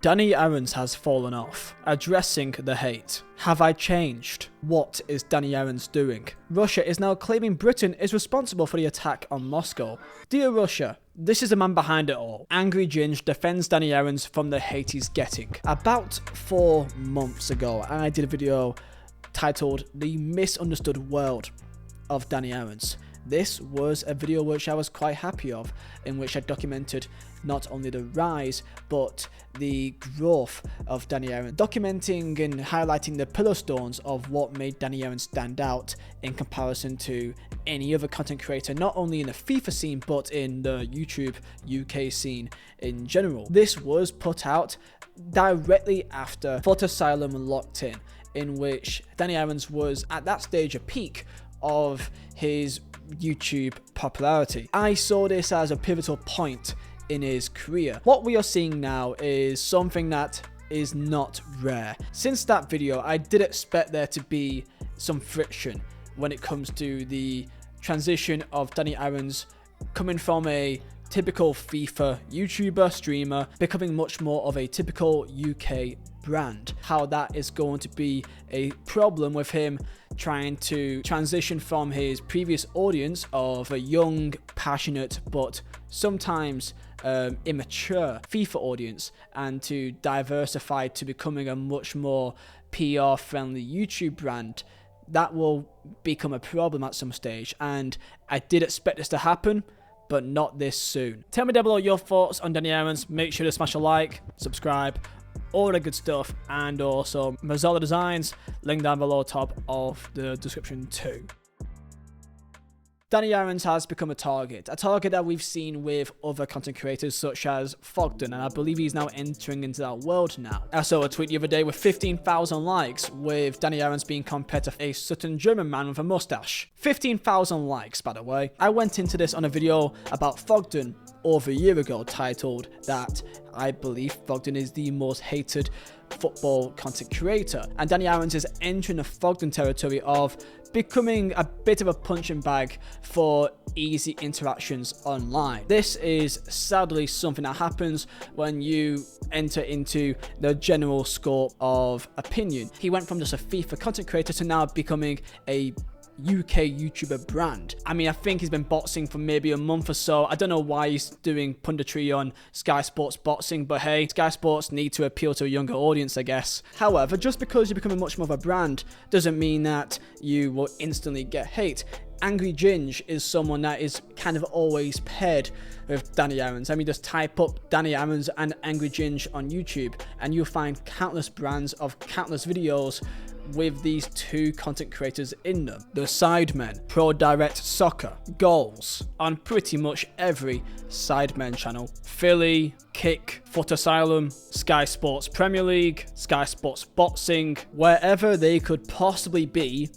Danny Aaron's has fallen off. Addressing the hate. Have I changed? What is Danny Aaron's doing? Russia is now claiming Britain is responsible for the attack on Moscow. Dear Russia, this is the man behind it all. Angry Ginge defends Danny Aaron's from the hate he's getting. About 4 months ago, I did a video titled The Misunderstood World of Danny Aaron's. This was a video which I was quite happy of, in which I documented not only the rise, but the growth of Danny Aaron, documenting and highlighting the pillar stones of what made Danny Aaron stand out in comparison to any other content creator, not only in the FIFA scene, but in the YouTube UK scene in general. This was put out directly after Foot Asylum Locked in which Danny Aaron's was at that stage a peak of his YouTube popularity. I saw this as a pivotal point in his career. What we are seeing now is something that is not rare. Since that video, I did expect there to be some friction when it comes to the transition of Danny Aaron's coming from a typical FIFA YouTuber, streamer, becoming much more of a typical UK brand. How that is going to be a problem with him trying to transition from his previous audience of a young, passionate, but sometimes immature FIFA audience, and to diversify to becoming a much more PR friendly YouTube brand. That will become a problem at some stage, and I did expect this to happen, but not this soon. Tell me down below your thoughts on Danny Aaron's. Make sure to smash a like, subscribe, all the good stuff, and also Vizeh Designs, link down below top of the description too. Danny Aaron's has become a target that we've seen with other content creators such as Fogden, and I believe he's now entering into that world now. I saw a tweet the other day with 15,000 likes with Danny Aaron's being compared to a certain German man with a mustache. 15,000 likes, by the way. I went into this on a video about Fogden over a year ago titled that I believe Fogden is the most hated football content creator, and Danny Aaron's is entering the Fogden territory of becoming a bit of a punching bag for easy interactions online. This is sadly something that happens when you enter into the general scope of opinion. He went from just a FIFA content creator to now becoming a UK YouTuber brand. I mean, I think he's been boxing for maybe a month or so. I don't know why he's doing punditry on Sky Sports boxing, but hey, Sky Sports need to appeal to a younger audience, I guess. However, just because you're becoming much more of a brand doesn't mean that you will instantly get hate. Angry Ginge is someone that is kind of always paired with Danny Aaron's. I mean, just type up Danny Aaron's and Angry Ginge on YouTube, and you'll find countless brands of countless videos with these two content creators in them. The Sidemen, Pro Direct Soccer, Goals, on pretty much every Sidemen channel. Philly, Kick, Foot Asylum, Sky Sports Premier League, Sky Sports Boxing, wherever they could possibly be,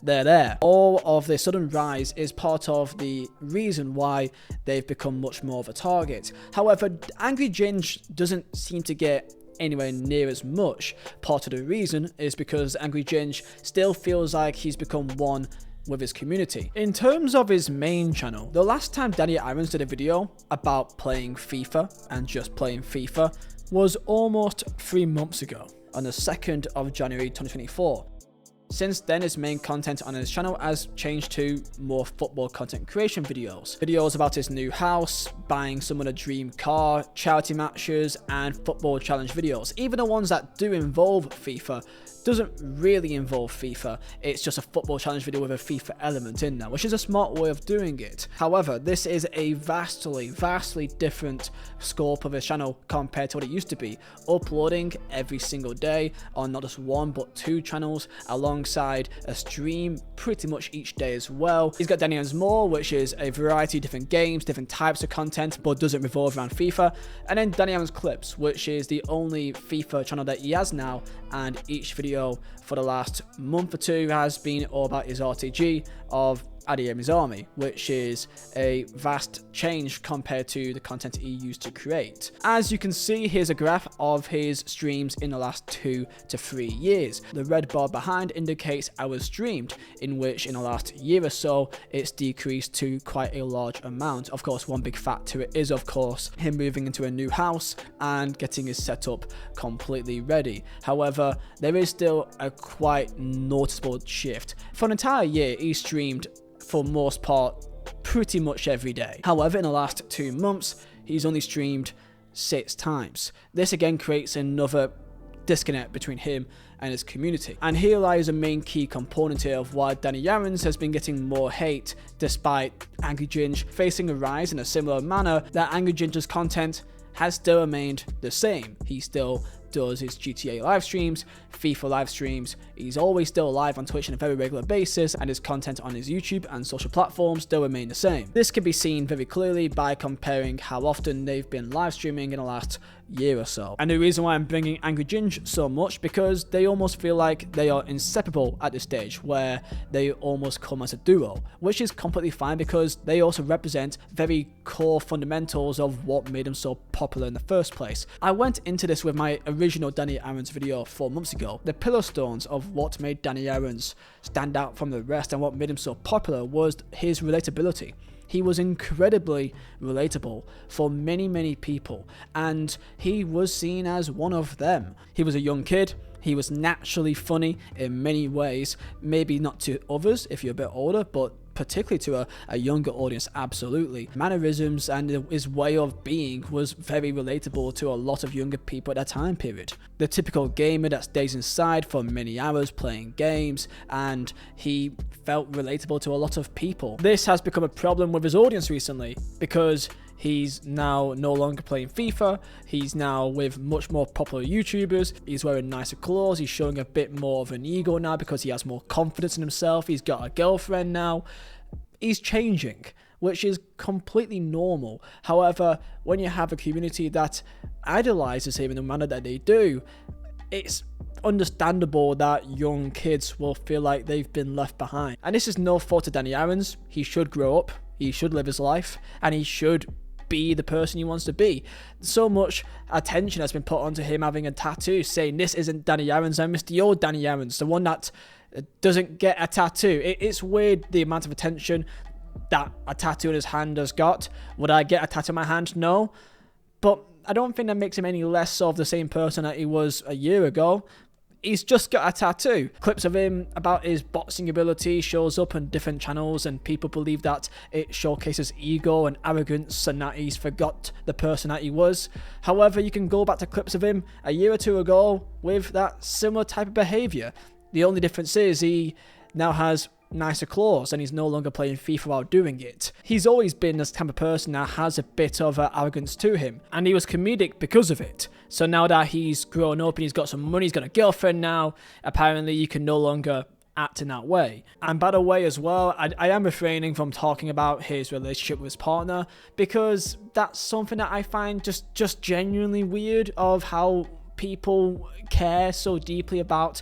they're there. All of this sudden rise is part of the reason why they've become much more of a target. However, Angry Ginge doesn't seem to get anywhere near as much. Part of the reason is because Angry Ginge still feels like he's become one with his community. In terms of his main channel, the last time Danny Aaron's did a video about playing FIFA and just playing FIFA was almost 3 months ago, on the 2nd of January 2024. Since then, his main content on his channel has changed to more football content creation videos. Videos about his new house, buying someone a dream car, charity matches, and football challenge videos. Even the ones that do involve FIFA doesn't really involve FIFA. It's just a football challenge video with a FIFA element in there, which is a smart way of doing it. However, this is a vastly different scope of his channel compared to what it used to be. Uploading every single day on not just 1 but 2 channels, alongside a stream pretty much each day as well. He's got Danny Aaron's More, which is a variety of different games, different types of content, but doesn't revolve around FIFA. And then Danny Aaron's Clips, which is the only FIFA channel that he has now, and each video for the last month or 2 has been all about his RTG of Adeyemi's army, which is a vast change compared to the content he used to create. As you can see, here's a graph of his streams in the last 2 to 3 years. The red bar behind indicates hours streamed, in which in the last year or so it's decreased to quite a large amount. Of course, one big factor is of course him moving into a new house and getting his setup completely ready. However, there is still a quite noticeable shift. For an entire year he streamed for most part pretty much every day. However, in the last 2 months he's only streamed 6 times. This again creates another disconnect between him and his community. And here lies a main key component here of why Danny Yarons has been getting more hate, despite Angry Ginge facing a rise in a similar manner. That Angry Ginge's content has still remained the same. He still does his GTA live streams, FIFA live streams. He's always still live on Twitch on a very regular basis, and his content on his YouTube and social platforms still remain the same. This can be seen very clearly by comparing how often they've been live streaming in the last year or so. And the reason why I'm bringing Angry Ginge so much, because they almost feel like they are inseparable at this stage, where they almost come as a duo, which is completely fine because they also represent very core fundamentals of what made them so popular in the first place. I went into this with my original Danny Yarons video 4 months ago. The pillar stones of what made Danny Yarons stand out from the rest and what made him so popular was his relatability. He was incredibly relatable for many people, and he was seen as one of them. He was a young kid. He was naturally funny in many ways, maybe not to others if you're a bit older, but particularly to a younger audience, absolutely. Mannerisms and his way of being was very relatable to a lot of younger people at that time period. The typical gamer that stays inside for many hours playing games, and he felt relatable to a lot of people. This has become a problem with his audience recently, because he's now no longer playing FIFA, he's now with much more popular YouTubers, he's wearing nicer clothes, he's showing a bit more of an ego now because he has more confidence in himself, he's got a girlfriend now. He's changing, which is completely normal. However, when you have a community that idolizes him in the manner that they do, it's understandable that young kids will feel like they've been left behind. And this is no fault to Danny Yarons. He should grow up, he should live his life, and he should be the person he wants to be. So much attention has been put onto him having a tattoo saying this isn't Danny Yarons, I miss the old Danny Yarons, the one that doesn't get a tattoo. It's weird the amount of attention that a tattoo in his hand has got. Would I get a tattoo in my hand? No. But I don't think that makes him any less of the same person that he was a year ago. He's just got a tattoo. Clips of him about his boxing ability shows up on different channels, and people believe that it showcases ego and arrogance and that he's forgot the person that he was. However, you can go back to clips of him a year or two ago with that similar type of behavior. The only difference is he now has nicer clothes and he's no longer playing FIFA while doing it. He's always been this type of person that has a bit of arrogance to him, and he was comedic because of it. So now that he's grown up and he's got some money, he's got a girlfriend now, apparently you can no longer act in that way. And by the way as well, I am refraining from talking about his relationship with his partner, because that's something that I find just genuinely weird, of how people care so deeply about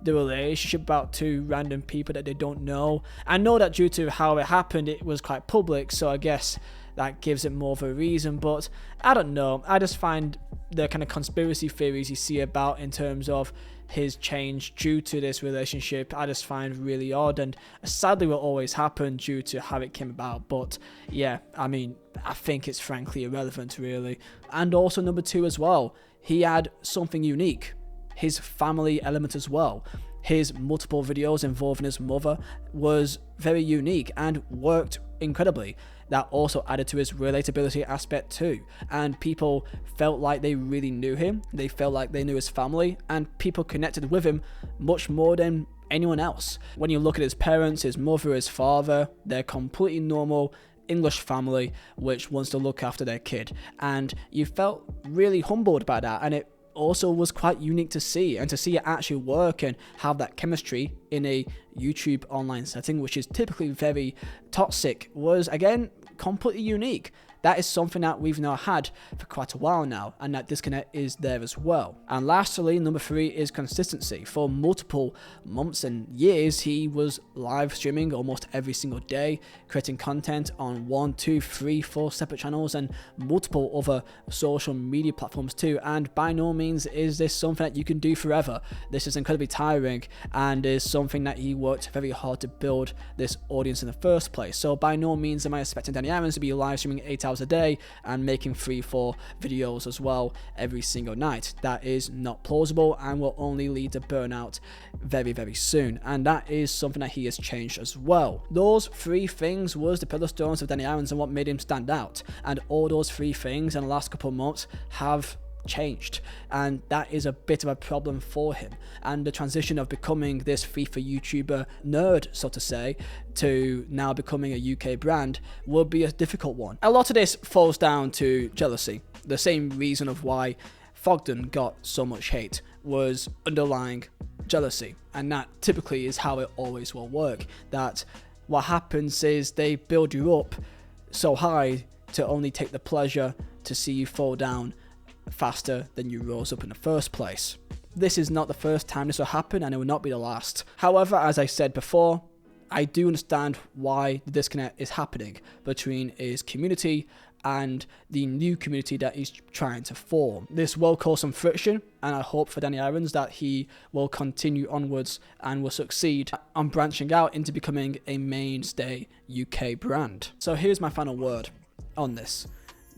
the relationship about 2 random people that they don't know. I know that due to how it happened, it was quite public, so I guess that gives it more of a reason, but I don't know. I just find the kind of conspiracy theories you see about in terms of his change due to this relationship, I just find really odd, and sadly will always happen due to how it came about. But yeah, I mean, I think it's frankly irrelevant really. And also number 2 as well, he had something unique. His family element as well. His multiple videos involving his mother was very unique and worked incredibly. That also added to his relatability aspect too, and people felt like they really knew him, they felt like they knew his family, and people connected with him much more than anyone else. When you look at his parents, his mother, his father, they're completely normal English family which wants to look after their kid, and you felt really humbled by that, and it also was quite unique to see, and to see it actually work and have that chemistry in a YouTube online setting, which is typically very toxic, was again completely unique. that is something that we've now had for quite a while now, and that disconnect is there as well. And lastly, number 3 is consistency. For multiple months and years, he was live streaming almost every single day, creating content on 1, 2, 3, 4 separate channels and multiple other social media platforms too. And by no means is this something that you can do forever. This is incredibly tiring and is something that he worked very hard to build this audience in the first place. So by no means am I expecting Danny Irons to be live streaming 8 hours a day and making 3-4 videos as well every single night. That is not plausible and will only lead to burnout very, very soon. And that is something that he has changed as well. Those 3 things was the pillar stones of Danny Irons and what made him stand out. And all those 3 things in the last couple of months have changed, and that is a bit of a problem for him. And the transition of becoming this FIFA YouTuber nerd, so to say, to now becoming a UK brand will be a difficult one. A lot of this falls down to jealousy. The same reason of why Fogden got so much hate was underlying jealousy, and that typically is how it always will work. That what happens is they build you up so high to only take the pleasure to see you fall down faster than you rose up in the first place. This is not the first time this will happen, and it will not be the last. However, as I said before, I do understand why the disconnect is happening between his community and the new community that he's trying to form. This will cause some friction, and I hope for Danny Irons that he will continue onwards and will succeed on branching out into becoming a mainstay UK brand. So here's my final word on this.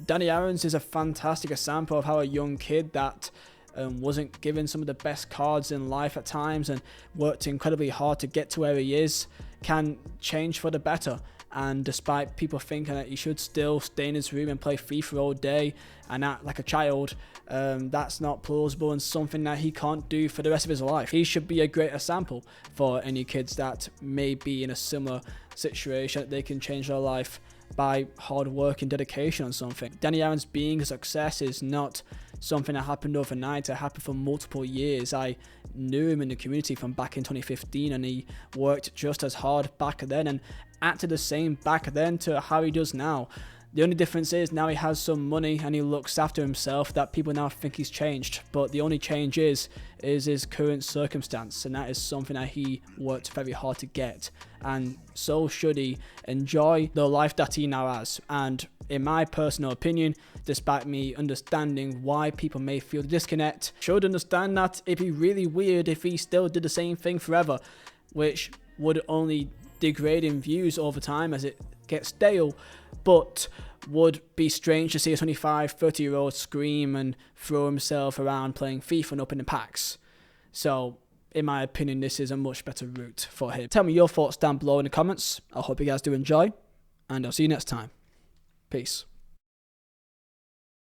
Danny Irons is a fantastic example of how a young kid that wasn't given some of the best cards in life at times and worked incredibly hard to get to where he is can change for the better. And despite people thinking that he should still stay in his room and play FIFA all day and act like a child, that's not plausible and something that he can't do for the rest of his life. He should be a great example for any kids that may be in a similar situation, that they can change their life by hard work and dedication on something. Danny Irons being a success is not something that happened overnight. It happened for multiple years. I knew him in the community from back in 2015, and he worked just as hard back then and acted the same back then to how he does now. The only difference is now he has some money and he looks after himself, that people now think he's changed. But the only change is his current circumstance, and that is something that he worked very hard to get. And so should he enjoy the life that he now has. And in my personal opinion, despite me understanding why people may feel the disconnect, should understand that it'd be really weird if he still did the same thing forever, which would only degrade in views over time as it gets stale, but would be strange to see a 25, 30-year-old scream and throw himself around playing FIFA and opening packs. So, in my opinion, this is a much better route for him. Tell me your thoughts down below in the comments. I hope you guys do enjoy, and I'll see you next time. Peace.